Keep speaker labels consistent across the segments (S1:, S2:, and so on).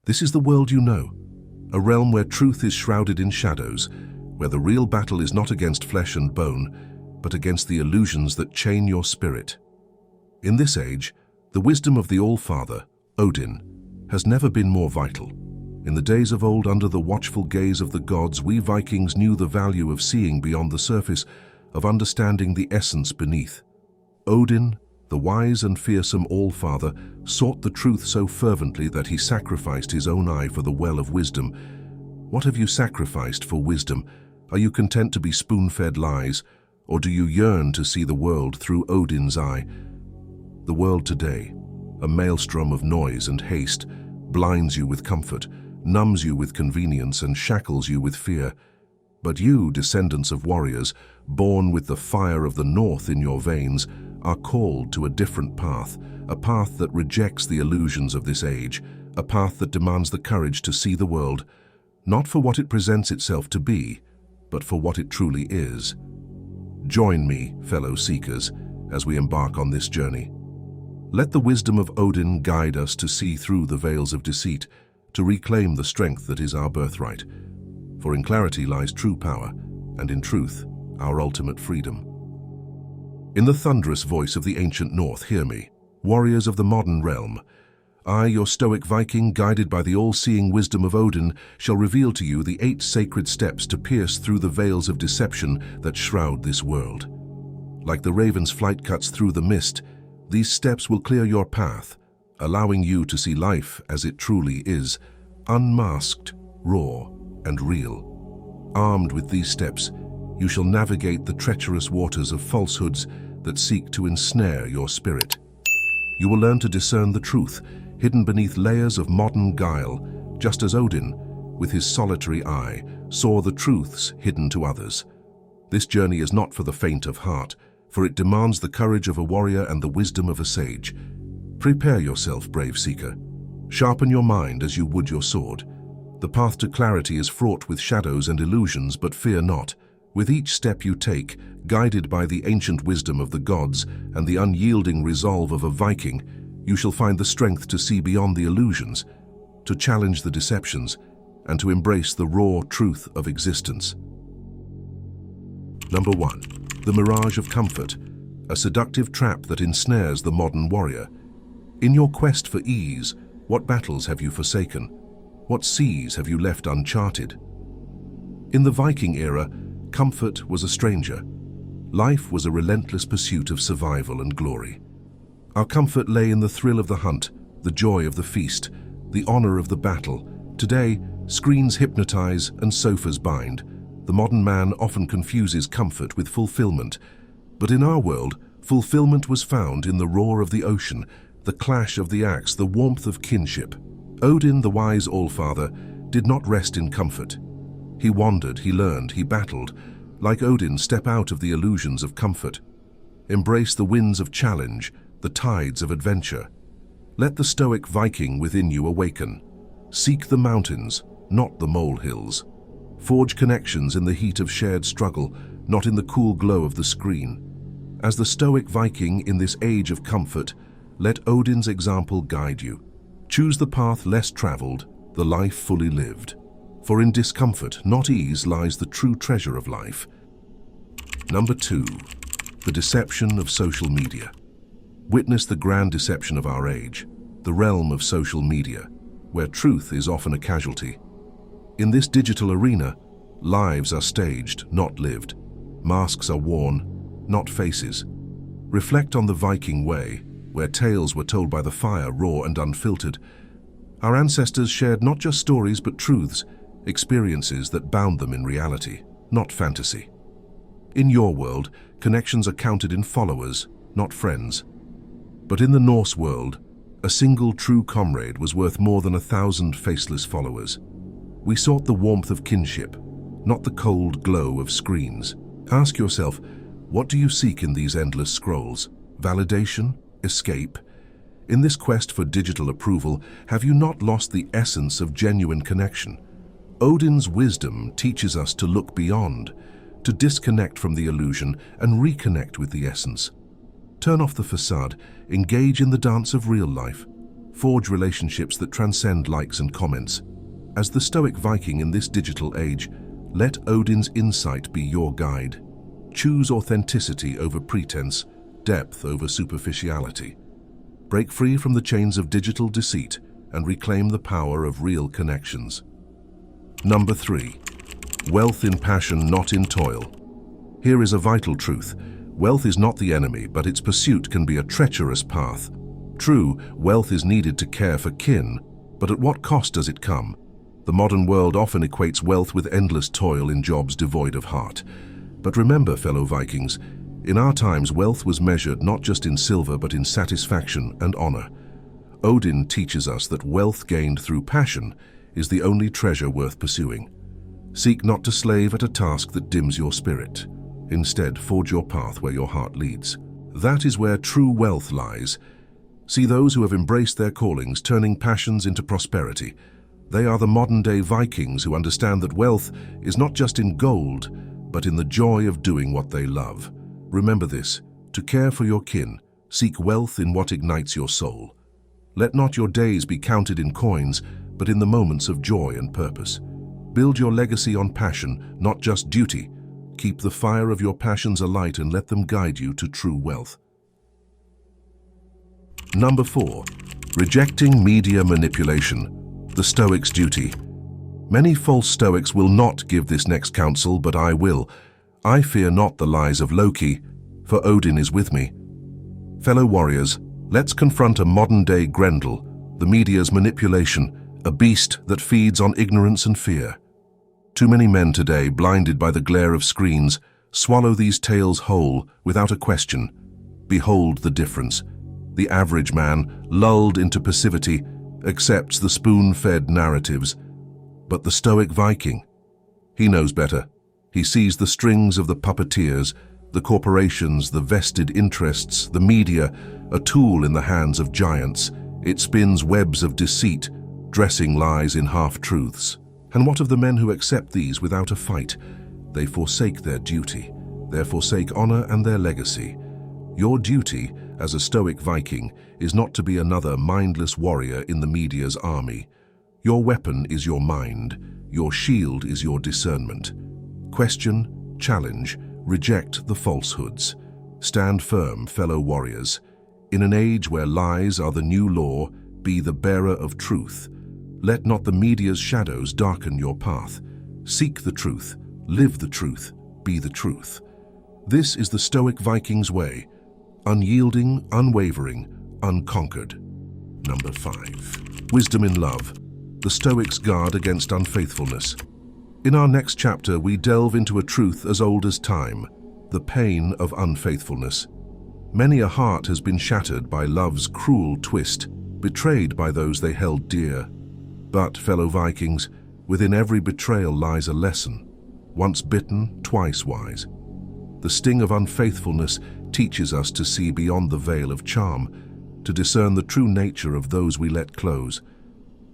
S1: This is the world you know, a realm where truth is shrouded in shadows, where the real battle is not against flesh and bone, but against the illusions that chain your spirit. In this age, the wisdom of the All-Father, Odin, has never been more vital. In the days of old, under the watchful gaze of the gods, we Vikings knew the value of seeing beyond the surface, of understanding the essence beneath. Odin, the wise and fearsome All-Father, sought the truth so fervently that he sacrificed his own eye for the well of wisdom. What have you sacrificed for wisdom? Are you content to be spoon-fed lies, or do you yearn to see the world through Odin's eye? The world today, a maelstrom of noise and haste, blinds you with comfort, numbs you with convenience, and shackles you with fear. But you, descendants of warriors, born with the fire of the north in your veins, are called to a different path, a path that rejects the illusions of this age, a path that demands the courage to see the world, not for what it presents itself to be, but for what it truly is. Join me, fellow seekers, as we embark on this journey. Let the wisdom of Odin guide us to see through the veils of deceit, to reclaim the strength that is our birthright. For in clarity lies true power, and in truth, our ultimate freedom. In the thunderous voice of the ancient North, hear me, warriors of the modern realm. I, your Stoic Viking, guided by the all-seeing wisdom of Odin, shall reveal to you the 8 sacred steps to pierce through the veils of deception that shroud this world. Like the raven's flight cuts through the mist, these steps will clear your path, allowing you to see life as it truly is, unmasked, raw, and real. Armed with these steps, you shall navigate the treacherous waters of falsehoods that seek to ensnare your spirit. You will learn to discern the truth, hidden beneath layers of modern guile, just as Odin, with his solitary eye, saw the truths hidden to others. This journey is not for the faint of heart, for it demands the courage of a warrior and the wisdom of a sage. Prepare yourself, brave seeker. Sharpen your mind as you would your sword. The path to clarity is fraught with shadows and illusions, but fear not. With each step you take, guided by the ancient wisdom of the gods and the unyielding resolve of a Viking, you shall find the strength to see beyond the illusions, to challenge the deceptions, and to embrace the raw truth of existence. Number 1. The Mirage of Comfort, a seductive trap that ensnares the modern warrior. In your quest for ease, what battles have you forsaken? What seas have you left uncharted? In the Viking era, comfort was a stranger. Life was a relentless pursuit of survival and glory. Our comfort lay in the thrill of the hunt, the joy of the feast, the honor of the battle. Today, screens hypnotize and sofas bind. The modern man often confuses comfort with fulfillment. But in our world, fulfillment was found in the roar of the ocean, the clash of the axe, the warmth of kinship. Odin, the wise All-Father, did not rest in comfort. He wandered, he learned, he battled. Like Odin, step out of the illusions of comfort. Embrace the winds of challenge, the tides of adventure. Let the Stoic Viking within you awaken. Seek the mountains, not the molehills. Forge connections in the heat of shared struggle, not in the cool glow of the screen. As the Stoic Viking in this age of comfort, let Odin's example guide you. Choose the path less traveled, the life fully lived. For in discomfort, not ease, lies the true treasure of life. Number 2. The deception of social media. Witness the grand deception of our age, the realm of social media, where truth is often a casualty. In this digital arena, lives are staged, not lived. Masks are worn, not faces. Reflect on the Viking way, where tales were told by the fire, raw and unfiltered. Our ancestors shared not just stories but truths, experiences that bound them in reality, not fantasy. In your world, connections are counted in followers, not friends. But in the Norse world, a single true comrade was worth more than 1,000 faceless followers. We sought the warmth of kinship, not the cold glow of screens. Ask yourself, what do you seek in these endless scrolls? Validation? Escape? In this quest for digital approval, have you not lost the essence of genuine connection? Odin's wisdom teaches us to look beyond, to disconnect from the illusion and reconnect with the essence. Turn off the facade, engage in the dance of real life. Forge relationships that transcend likes and comments. As the Stoic Viking in this digital age, let Odin's insight be your guide. Choose authenticity over pretense, depth over superficiality. Break free from the chains of digital deceit and reclaim the power of real connections. Number 3. Wealth in passion, not in toil. Here is a vital truth. Wealth is not the enemy, but its pursuit can be a treacherous path. True, wealth is needed to care for kin, but at what cost does it come? The modern world often equates wealth with endless toil in jobs devoid of heart. But remember, fellow Vikings, in our times wealth was measured not just in silver but in satisfaction and honor. Odin teaches us that wealth gained through passion is the only treasure worth pursuing. Seek not to slave at a task that dims your spirit. Instead, forge your path where your heart leads. That is where true wealth lies. See those who have embraced their callings, turning passions into prosperity. They are the modern-day Vikings who understand that wealth is not just in gold, but in the joy of doing what they love. Remember this: to care for your kin, seek wealth in what ignites your soul. Let not your days be counted in coins, but in the moments of joy and purpose. Build your legacy on passion, not just duty. Keep the fire of your passions alight and let them guide you to true wealth. Number 4. Rejecting media manipulation. The Stoic's duty. Many false Stoics will not give this next counsel, but I will. I fear not the lies of Loki, for Odin is with me. Fellow warriors, let's confront a modern-day Grendel, the media's manipulation, a beast that feeds on ignorance and fear. Too many men today, blinded by the glare of screens, swallow these tales whole without a question. Behold the difference. The average man, lulled into passivity, accepts the spoon-fed narratives. But the Stoic Viking, he knows better. He sees the strings of the puppeteers, the corporations, the vested interests, the media, a tool in the hands of giants. It spins webs of deceit, dressing lies in half-truths. And what of the men who accept these without a fight? They forsake their duty. They forsake honor and their legacy. Your duty, as a Stoic Viking, is not to be another mindless warrior in the media's army. Your weapon is your mind. Your shield is your discernment. Question, challenge, reject the falsehoods. Stand firm, fellow warriors. In an age where lies are the new law, be the bearer of truth. Let not the media's shadows darken your path. Seek the truth, live the truth, be the truth. This is the Stoic Viking's way. Unyielding, unwavering, unconquered. Number 5. Wisdom in love. The Stoics guard against unfaithfulness. In our next chapter, we delve into a truth as old as time, the pain of unfaithfulness. Many a heart has been shattered by love's cruel twist, betrayed by those they held dear. But, fellow Vikings, within every betrayal lies a lesson. Once bitten, twice wise. The sting of unfaithfulness teaches us to see beyond the veil of charm, to discern the true nature of those we let close.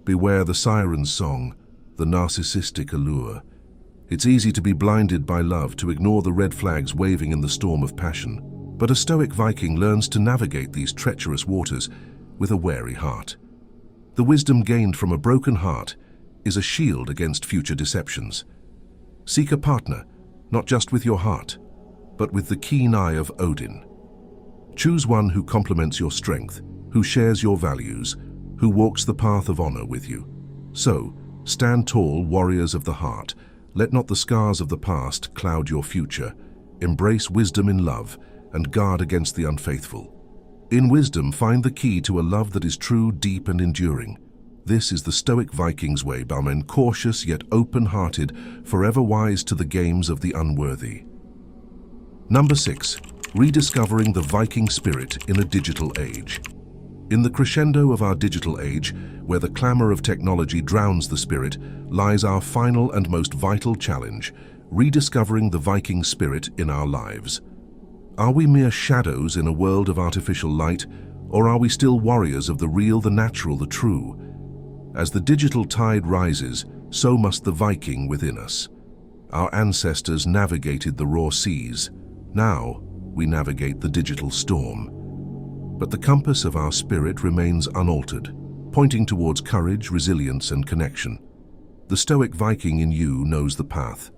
S1: Beware the siren's song, the narcissistic allure. It's easy to be blinded by love, to ignore the red flags waving in the storm of passion. But a Stoic Viking learns to navigate these treacherous waters with a wary heart. The wisdom gained from a broken heart is a shield against future deceptions. Seek a partner, not just with your heart, but with the keen eye of Odin. Choose one who complements your strength, who shares your values, who walks the path of honor with you. So, stand tall, warriors of the heart. Let not the scars of the past cloud your future. Embrace wisdom in love and guard against the unfaithful. In wisdom, find the key to a love that is true, deep, and enduring. This is the Stoic Viking's way, bowmen, cautious yet open-hearted, forever wise to the games of the unworthy. Number 6. Rediscovering the Viking spirit in a digital age. In the crescendo of our digital age, where the clamor of technology drowns the spirit, lies our final and most vital challenge: rediscovering the Viking spirit in our lives. Are we mere shadows in a world of artificial light, or are we still warriors of the real, the natural, the true? As the digital tide rises, so must the Viking within us. Our ancestors navigated the raw seas. Now we navigate the digital storm. But the compass of our spirit remains unaltered. pointing towards courage, resilience, and connection. The Stoic Viking in you knows the path.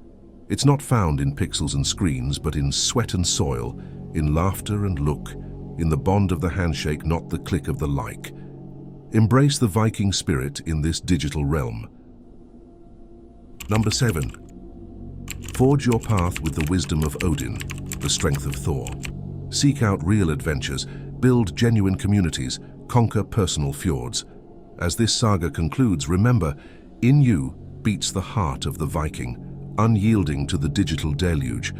S1: It's not found in pixels and screens, but in sweat and soil, in laughter and look, in the bond of the handshake, not the click of the like. Embrace the Viking spirit in this digital realm. Number 7. Forge your path with the wisdom of Odin, the strength of Thor. Seek out real adventures, build genuine communities, conquer personal fjords. As this saga concludes, remember, in you beats the heart of the Viking, unyielding to the digital deluge.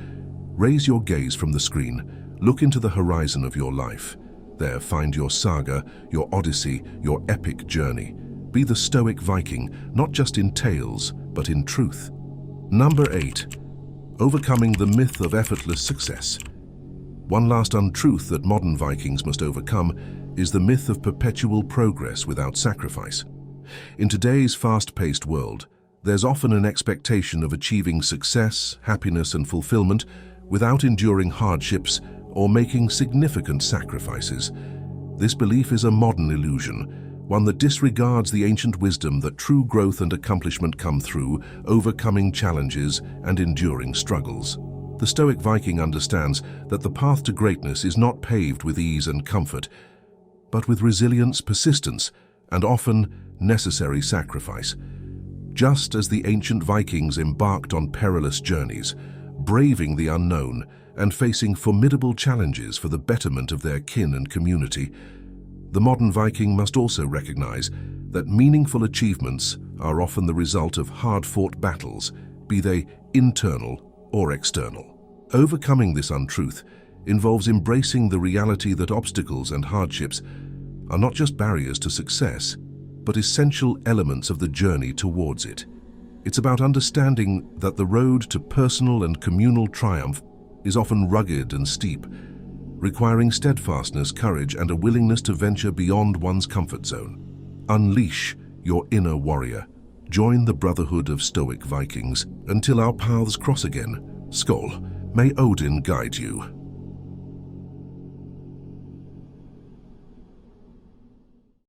S1: Raise your gaze from the screen, look into the horizon of your life. There find your saga, your odyssey, your epic journey. Be the Stoic Viking, not just in tales, but in truth. Number 8. Overcoming the myth of effortless success. One last untruth that modern Vikings must overcome is the myth of perpetual progress without sacrifice. In today's fast-paced world, there's often an expectation of achieving success, happiness, and fulfillment without enduring hardships or making significant sacrifices. This belief is a modern illusion, one that disregards the ancient wisdom that true growth and accomplishment come through overcoming challenges and enduring struggles. The Stoic Viking understands that the path to greatness is not paved with ease and comfort, but with resilience, persistence, and often necessary sacrifice. Just as the ancient Vikings embarked on perilous journeys, braving the unknown and facing formidable challenges for the betterment of their kin and community, the modern Viking must also recognize that meaningful achievements are often the result of hard-fought battles, be they internal or external. Overcoming this untruth involves embracing the reality that obstacles and hardships are not just barriers to success, but essential elements of the journey towards it. It's about understanding that the road to personal and communal triumph is often rugged and steep, requiring steadfastness, courage, and a willingness to venture beyond one's comfort zone. Unleash your inner warrior. Join the brotherhood of Stoic Vikings. Until our paths cross again, Skål, may Odin guide you.